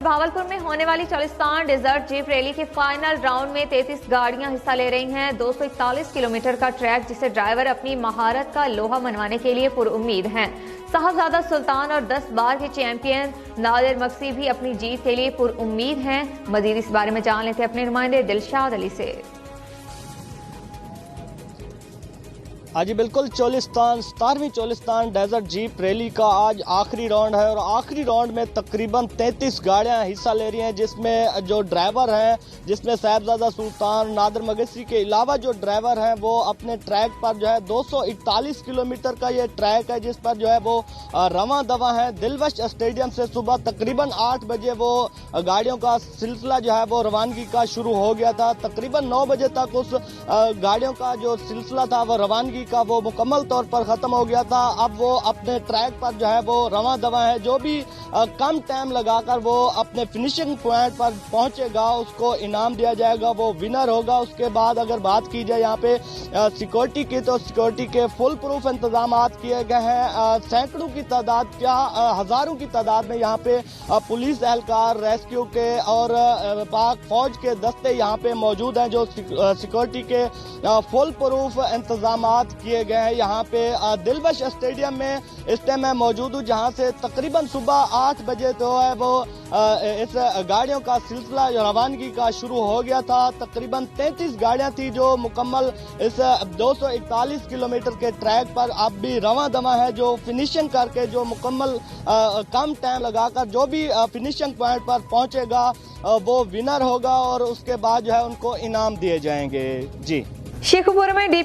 भावलपुर में होने वाली चालिस्तान डेजर्ट जीप रैली के फाइनल राउंड में 33 गाड़ियां हिस्सा ले रही हैं। 241 किलोमीटर का ट्रैक जिसे ड्राइवर अपनी महारत का लोहा मनवाने के लिए पुरुम्मीद हैं। साहबजादा सुल्तान और 10 बार के चैंपियन नादिर मक्सी भी अपनी जीत के लिए पुरुम्मीद हैं। मजीद इस बारे में जान लेते अपने नुमाइंदे दिलशाद अली से। हाँ जी बिल्कुल, 17वीं चालिस्तान डेजर्ट जीप रैली का आज आखिरी राउंड है और आखिरी राउंड में तकरीबन 33 गाड़ियां हिस्सा ले रही हैं, जिसमें जो ड्राइवर हैं, जिसमें साहबजादा सुल्तान नादिर मगसी के अलावा जो ड्राइवर हैं वो अपने ट्रैक पर जो है 241 किलोमीटर का ये ट्रैक है, जिस पर जो है वो रवां दवा है। दिलवश स्टेडियम से सुबह तकरीबन 8 बजे वो गाड़ियों का सिलसिला जो है वो रवानगी का शुरू हो गया था। तकरीबन 9 बजे तक उस गाड़ियों का जो सिलसिला था वो रवानगी का वो मुकम्मल तौर पर खत्म हो गया था। अब वो अपने ट्रैक पर जो है वो रवां दवा है। जो भी कम टाइम लगाकर वो अपने फिनिशिंग पॉइंट पर पहुंचेगा उसको इनाम दिया जाएगा, वो विनर होगा। उसके बाद अगर बात की जाए यहाँ पे सिक्योरिटी की, तो सिक्योरिटी के फुल प्रूफ इंतजाम किए गए हैं। सैकड़ों की तादाद, क्या हजारों की तादाद में यहाँ पे पुलिस एहलकार, रेस्क्यू के और पाक फौज के दस्ते यहाँ पे मौजूद हैं, जो सिक्योरिटी के फुल प्रूफ इंतजाम किए गए हैं। यहाँ पे दिलवश स्टेडियम में इस टाइम मैं मौजूद हूँ, जहाँ से तकरीबन सुबह 8 बजे तो है वो इस गाड़ियों का सिलसिला रवानगी का शुरू हो गया था। तकरीबन 33 गाड़ियां थी जो मुकम्मल इस 241 किलोमीटर के ट्रैक पर अब भी रवां दवा है, जो फिनिशिंग करके जो मुकम्मल कम टाइम लगाकर जो भी फिनिशिंग पॉइंट पर पहुंचेगा वो विनर होगा और उसके बाद जो है उनको इनाम दिए जाएंगे। जी, शेखपुरा में डीपीओ